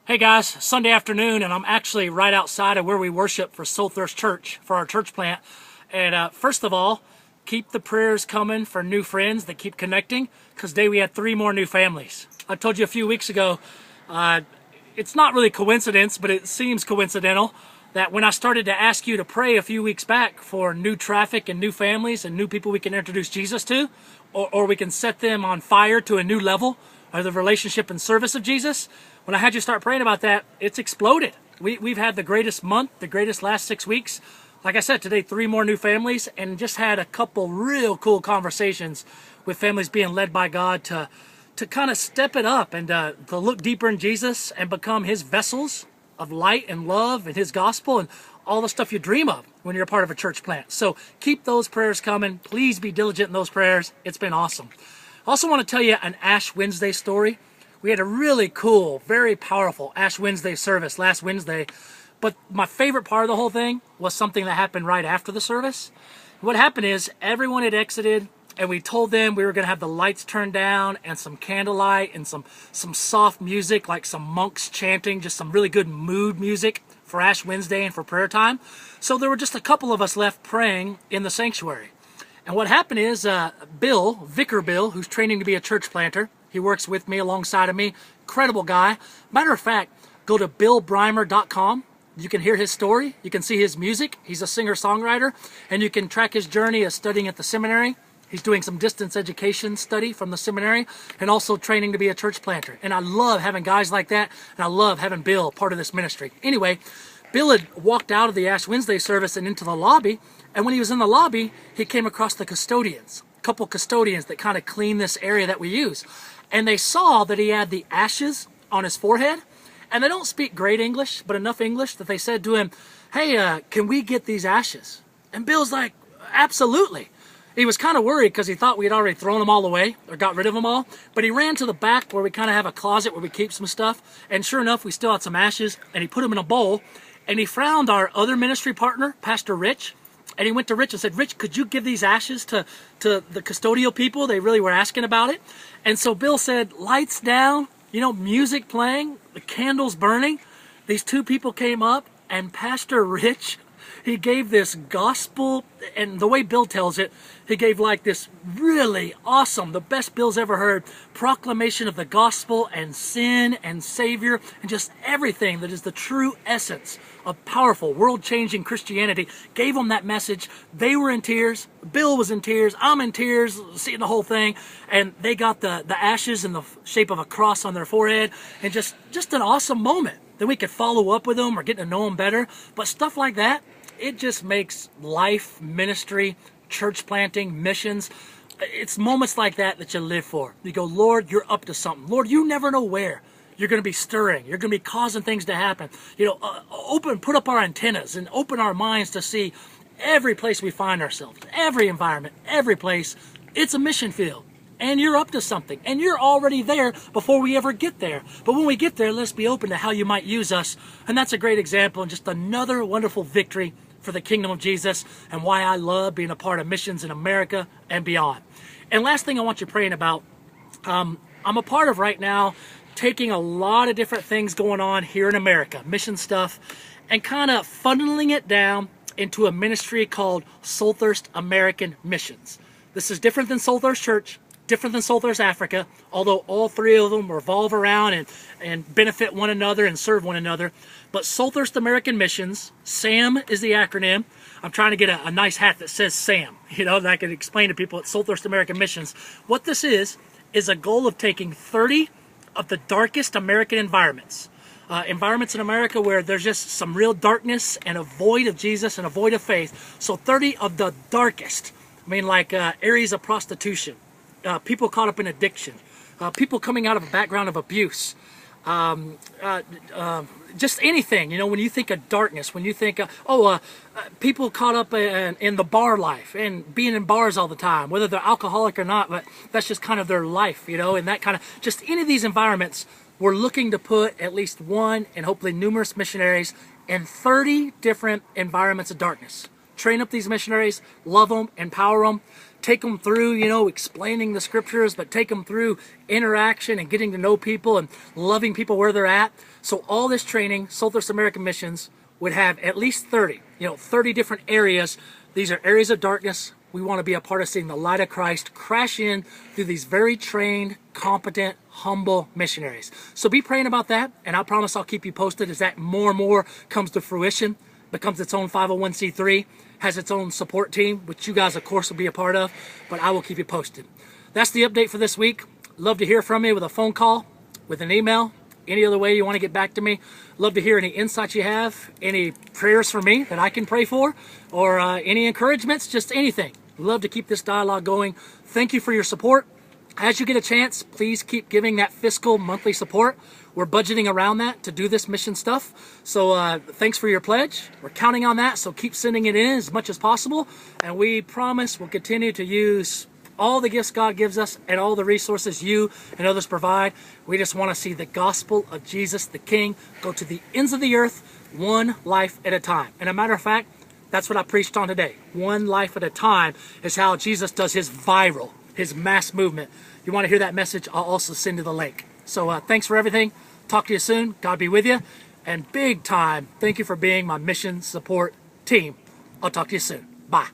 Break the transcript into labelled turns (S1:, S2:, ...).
S1: Hey guys, Sunday afternoon, and I'm actually right outside of where we worship for Soul Thirst Church, for our church plant. And first of all, keep the prayers coming for new friends that keep connecting, because today we had 3 more new families. I told you a few weeks ago, it's not really coincidence, but it seems coincidental that when I started to ask you to pray a few weeks back for new traffic and new families and new people we can introduce Jesus to, or we can set them on fire to a new level of the relationship and service of Jesus, when I had you start praying about that, it's exploded. We've had the greatest month, the greatest last 6 weeks. Like I said, today 3 more new families, and just had a couple real cool conversations with families being led by God to kind of step it up and to look deeper in Jesus and become his vessels of light and love and his gospel and all the stuff you dream of when you're a part of a church plant. So keep those prayers coming. Please be diligent in those prayers. It's been awesome. I also want to tell you an Ash Wednesday story. We had a really cool, very powerful Ash Wednesday service last Wednesday, but my favorite part of the whole thing was something that happened right after the service. What happened is everyone had exited, and we told them we were going to have the lights turned down and some candlelight and some soft music, like some monks chanting, just some really good mood music for Ash Wednesday and for prayer time. So there were just a couple of us left praying in the sanctuary. And what happened is Vicar Bill, who's training to be a church planter, he works with me, alongside of me, incredible guy. Matter of fact, go to billbrimer.com. You can hear his story. You can see his music. He's a singer-songwriter. And you can track his journey of studying at the seminary. He's doing some distance education study from the seminary and also training to be a church planter. And I love having guys like that, and I love having Bill part of this ministry. Anyway, Bill had walked out of the Ash Wednesday service and into the lobby, and when he was in the lobby, he came across the custodians, a couple custodians that kind of clean this area that we use. And they saw that he had the ashes on his forehead, and they don't speak great English, but enough English that they said to him, hey, can we get these ashes? And Bill's like, absolutely. He was kind of worried because he thought we had already thrown them all away or got rid of them all. But he ran to the back where we kind of have a closet where we keep some stuff. And sure enough, we still had some ashes. And he put them in a bowl. And he found our other ministry partner, Pastor Rich. And he went to Rich and said, Rich, could you give these ashes to the custodial people? They really were asking about it. And so Bill said, lights down, music playing, the candles burning. These 2 people came up, and Pastor Rich, he gave this gospel, and the way Bill tells it, he gave like this really awesome, the best Bill's ever heard, proclamation of the gospel and sin and Savior and just everything that is the true essence of powerful, world-changing Christianity. Gave them that message. They were in tears. Bill was in tears. I'm in tears, seeing the whole thing. And they got the ashes in the shape of a cross on their forehead, and just an awesome moment that we could follow up with them or get to know them better. But stuff like that, it just makes life, ministry, church planting, missions. It's moments like that that you live for. You go, Lord, you're up to something. Lord, you never know where you're going to be stirring. You're going to be causing things to happen. Put up our antennas and open our minds to see every place we find ourselves, every environment, every place. It's a mission field. And you're up to something. And you're already there before we ever get there. But when we get there, let's be open to how you might use us. And that's a great example and just another wonderful victory for the kingdom of Jesus and why I love being a part of missions in America and beyond. And last thing I want you praying about, I'm a part of right now taking a lot of different things going on here in America, mission stuff, and kind of funneling it down into a ministry called Soul Thirst American Missions. This is different than Soul Thirst Church, different than Soul Thirst Africa, although all 3 of them revolve around and benefit one another and serve one another. But Soul Thirst American Missions, SAM is the acronym. I'm trying to get a nice hat that says SAM, that I can explain to people at Soul Thirst American Missions. What this is a goal of taking 30 of the darkest American environments. Environments in America where there's just some real darkness and a void of Jesus and a void of faith. So 30 of the darkest. Like areas of prostitution, people caught up in addiction, people coming out of a background of abuse, just anything. When you think of darkness, when you think of, people caught up in the bar life and being in bars all the time, whether they're alcoholic or not, but that's just kind of their life, and that kind of, just any of these environments, we're looking to put at least 1 and hopefully numerous missionaries in 30 different environments of darkness. train up these missionaries, love them, empower them, take them through, explaining the scriptures, but take them through interaction and getting to know people and loving people where they're at. So all this training, Soul Thirst American Missions would have at least 30 different areas. These are areas of darkness. We want to be a part of seeing the light of Christ crash in through these very trained, competent, humble missionaries. So be praying about that, and I promise I'll keep you posted as that more and more comes to fruition, becomes its own 501c3, has its own support team, which you guys, of course, will be a part of, but I will keep you posted. That's the update for this week. Love to hear from you with a phone call, with an email, any other way you want to get back to me. Love to hear any insights you have, any prayers for me that I can pray for, or any encouragements, just anything. Love to keep this dialogue going. Thank you for your support. As you get a chance, please keep giving that fiscal monthly support. We're budgeting around that to do this mission stuff. So thanks for your pledge. We're counting on that, so keep sending it in as much as possible. And we promise we'll continue to use all the gifts God gives us and all the resources you and others provide. We just want to see the gospel of Jesus the King go to the ends of the earth, one life at a time. And a matter of fact, that's what I preached on today. One life at a time is how Jesus does his viral, his mass movement. If you want to hear that message, I'll also send you the link. So thanks for everything. Talk to you soon. God be with you. And big time, thank you for being my mission support team. I'll talk to you soon. Bye.